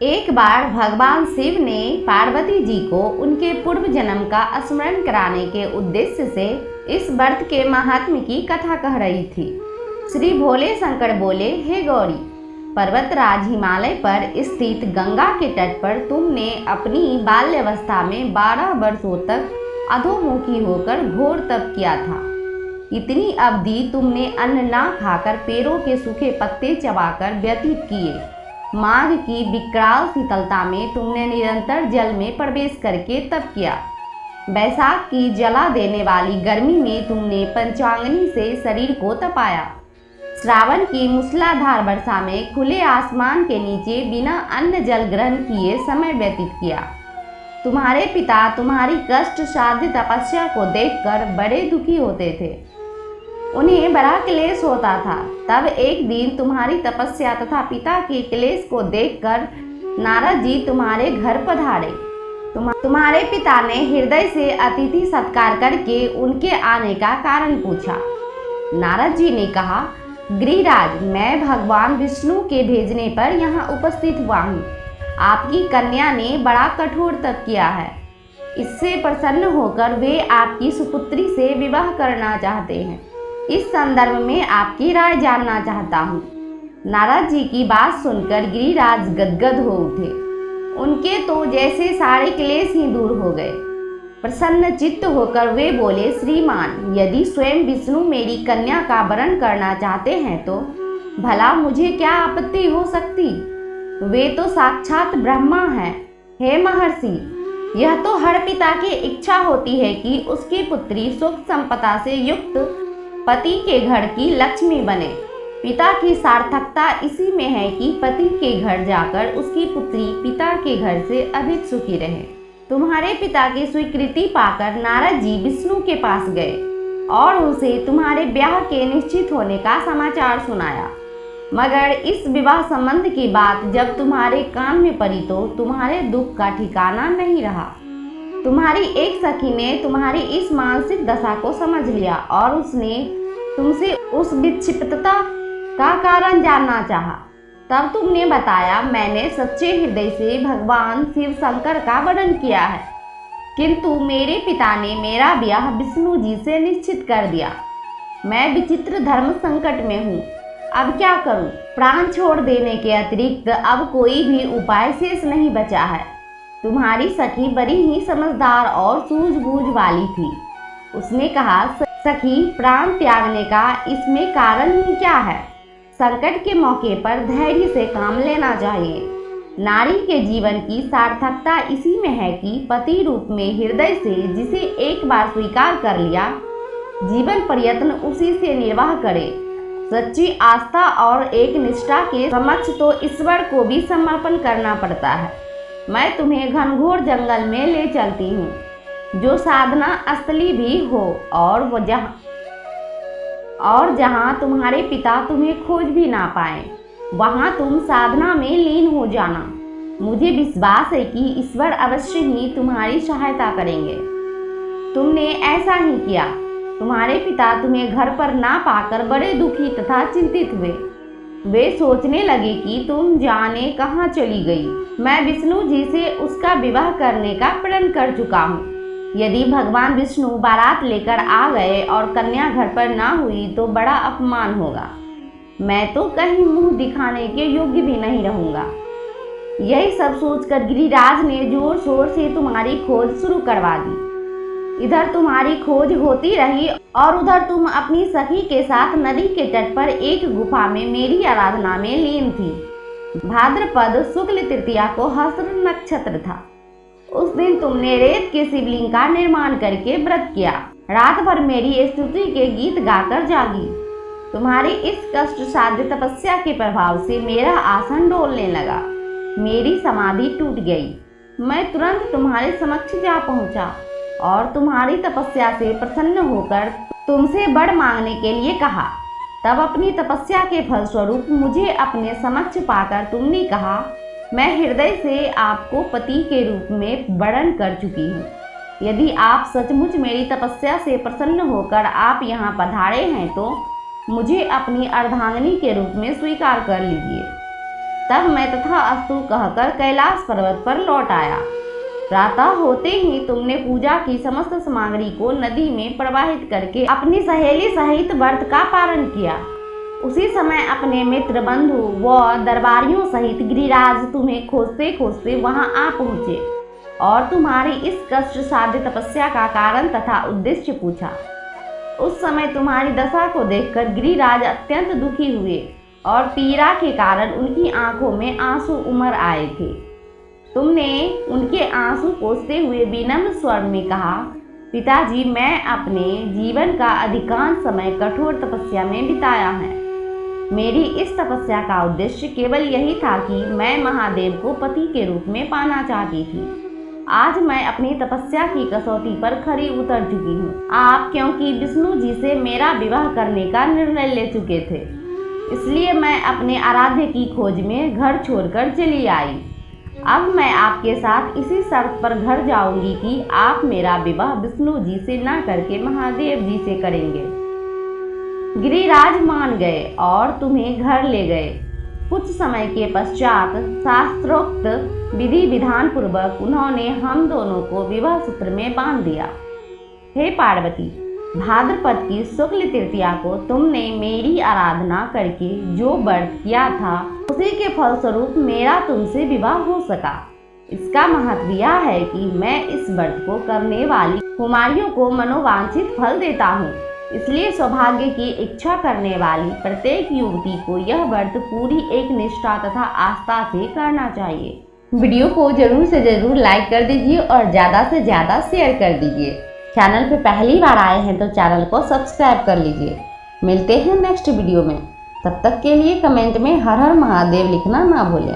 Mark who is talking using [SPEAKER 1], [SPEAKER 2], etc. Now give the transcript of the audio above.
[SPEAKER 1] एक बार भगवान शिव ने पार्वती जी को उनके पूर्व जन्म का स्मरण कराने के उद्देश्य से इस व्रत के महात्म्य की कथा कह रही थी। श्री भोले शंकर बोले, हे गौरी, पर्वतराज हिमालय पर स्थित गंगा के तट पर तुमने अपनी बाल्यावस्था में 12 वर्षों तक अधोमुखी होकर घोर तप किया था। इतनी अवधि तुमने अन्न ना खाकर पेड़ों के सूखे पत्ते चबाकर व्यतीत किए। माघ की विकराल शीतलता में तुमने निरंतर जल में प्रवेश करके तप किया। बैसाख की जला देने वाली गर्मी में तुमने पंचांगनी से शरीर को तपाया। श्रावण की मूसलाधार वर्षा में खुले आसमान के नीचे बिना अन्न जल ग्रहण किए समय व्यतीत किया। तुम्हारे पिता तुम्हारी कष्ट साध्य तपस्या को देखकर बड़े दुखी होते थे। उन्हें बड़ा क्लेश होता था। तब एक दिन तुम्हारी तपस्या तथा पिता के क्लेश को देखकर नारद जी तुम्हारे घर पधारे। तुम्हारे पिता ने हृदय से अतिथि सत्कार करके उनके आने का कारण पूछा। नारद जी ने कहा, गिरिराज, मैं भगवान विष्णु के भेजने पर यहाँ उपस्थित हुआ हूँ। आपकी कन्या ने बड़ा कठोर तप किया है। इससे प्रसन्न होकर वे आपकी सुपुत्री से विवाह करना चाहते हैं। इस संदर्भ में आपकी राय जानना चाहता हूँ। नारद जी की बात सुनकर गिरिराज गदगद हो उठे। उनके तो जैसे सारे क्लेश ही दूर हो गए। प्रसन्न चित्त होकर वे बोले, श्रीमान, यदि स्वयं विष्णु मेरी कन्या का वरण करना चाहते हैं तो भला मुझे क्या आपत्ति हो सकती। वे तो साक्षात ब्रह्मा हैं। हे महर्षि, यह तो हर पिता की इच्छा होती है कि उसकी पुत्री सुख संपदा से युक्त पति के घर की लक्ष्मी बने। पिता की सार्थकता इसी में है कि पति के घर जाकर उसकी पुत्री पिता के घर से अधिक सुखी रहे। तुम्हारे पिता की स्वीकृति पाकर नारद जी विष्णु के पास गए और उनसे तुम्हारे ब्याह के निश्चित होने का समाचार सुनाया। मगर इस विवाह संबंध की बात जब तुम्हारे कान में पड़ी तो तुम्हारे दुख का ठिकाना नहीं रहा। तुम्हारी एक सखी ने तुम्हारी इस मानसिक दशा को समझ लिया और उसने तुमसे उस विक्षिप्तता का कारण जानना चाहा। तब तुमने बताया, मैंने सच्चे हृदय से भगवान शिव शंकर का वर्णन किया है, किंतु मेरे पिता ने मेरा ब्याह विष्णु जी से निश्चित कर दिया। मैं विचित्र धर्म संकट में हूँ, अब क्या करूँ। प्राण छोड़ देने के अतिरिक्त अब कोई भी उपाय शेष नहीं बचा है। तुम्हारी सखी बड़ी ही समझदार और सूझबूझ वाली थी। उसने कहा, सखी, प्राण त्यागने का इसमें कारण ही क्या है। संकट के मौके पर धैर्य से काम लेना चाहिए। नारी के जीवन की सार्थकता इसी में है कि पति रूप में हृदय से जिसे एक बार स्वीकार कर लिया, जीवन प्रयत्न उसी से निर्वाह करे। सच्ची आस्था और एक निष्ठा के समक्ष तो ईश्वर को भी समर्पण करना पड़ता है। मैं तुम्हें घनघोर जंगल में ले चलती हूँ, जो साधना असली भी हो, और जहाँ तुम्हारे पिता तुम्हें खोज भी ना पाए, वहाँ तुम साधना में लीन हो जाना। मुझे विश्वास है कि ईश्वर अवश्य ही तुम्हारी सहायता करेंगे। तुमने ऐसा ही किया। तुम्हारे पिता तुम्हें घर पर ना पाकर बड़े दुखी तथा चिंतित हुए। वे सोचने लगे कि तुम जाने कहाँ चली गई। मैं विष्णु जी से उसका विवाह करने का प्रण कर चुका हूँ। यदि भगवान विष्णु बारात लेकर आ गए और कन्या घर पर ना हुई तो बड़ा अपमान होगा। मैं तो कहीं मुंह दिखाने के योग्य भी नहीं रहूँगा। यही सब सोचकर गिरिराज ने जोर शोर से तुम्हारी खोज शुरू करवा दी। इधर तुम्हारी खोज होती रही और उधर तुम अपनी सखी के साथ नदी के तट पर एक गुफा में मेरी आराधना में लीन थी। भाद्रपद शुक्ल तृतीया को हस्र नक्षत्र था। उस दिन तुमने रेत के शिवलिंग का निर्माण करके व्रत किया। रात भर मेरी स्तुति के गीत गाकर जागी। तुम्हारी इस कष्ट साध्य तपस्या के प्रभाव से मेरा आसन डोलने लगा। मेरी समाधि टूट गई। मैं तुरंत तुम्हारे समक्ष जा पहुंचा और तुम्हारी तपस्या से प्रसन्न होकर तुमसे वर मांगने के लिए कहा। तब अपनी तपस्या के फलस्वरूप मुझे अपने समक्ष पाकर तुमने कहा, मैं हृदय से आपको पति के रूप में वरण कर चुकी हूँ। यदि आप सचमुच मेरी तपस्या से प्रसन्न होकर आप यहाँ पधारे हैं तो मुझे अपनी अर्धांगिनी के रूप में स्वीकार कर लीजिए। तब मैं तथास्तु कहकर कैलाश पर्वत पर लौट आया। प्रातः होते ही तुमने पूजा की समस्त सामग्री को नदी में प्रवाहित करके अपनी सहेली सहित व्रत का पारण किया। उसी समय अपने मित्र बंधु व दरबारियों सहित गिरिराज तुम्हें खोजते खोजते वहां आ पहुँचे और तुम्हारी इस कष्ट साध्य तपस्या का कारण तथा उद्देश्य पूछा। उस समय तुम्हारी दशा को देखकर गिरिराज अत्यंत दुखी हुए और पीड़ा के कारण उनकी आंखों में आंसू उमड़ आए थे। तुमने उनके आंसू पोंछते हुए विनम्र स्वर में कहा, पिताजी, मैं अपने जीवन का अधिकांश समय कठोर तपस्या में बिताया है। मेरी इस तपस्या का उद्देश्य केवल यही था कि मैं महादेव को पति के रूप में पाना चाहती थी। आज मैं अपनी तपस्या की कसौटी पर खरी उतर चुकी हूँ। आप क्योंकि विष्णु जी से मेरा विवाह करने का निर्णय ले चुके थे, इसलिए मैं अपने आराध्य की खोज में घर छोड़कर चली आई। अब मैं आपके साथ इसी शर्त पर घर जाऊंगी कि आप मेरा विवाह विष्णु जी से न करके महादेव जी से करेंगे। गिरिराज मान गए और तुम्हें घर ले गए। कुछ समय के पश्चात शास्त्रोक्त विधि विधान पूर्वक उन्होंने हम दोनों को विवाह सूत्र में बांध दिया। हे पार्वती, भाद्रपद की शुक्ल तृतीया को तुमने मेरी आराधना करके जो व्रत किया था, उसी के फलस्वरूप मेरा तुमसे विवाह हो सका। इसका महत्व यह है कि मैं इस व्रत को करने वाली कुमारियों को मनोवांछित फल देता हूँ। इसलिए सौभाग्य की इच्छा करने वाली प्रत्येक युवती को यह व्रत पूरी एक निष्ठा तथा आस्था से करना चाहिए। वीडियो को जरूर से जरूर लाइक कर दीजिए और ज़्यादा से ज़्यादा शेयर कर दीजिए। चैनल पे पहली बार आए हैं तो चैनल को सब्सक्राइब कर लीजिए। मिलते हैं नेक्स्ट वीडियो में। तब तक के लिए कमेंट में हर हर महादेव लिखना ना भूलें।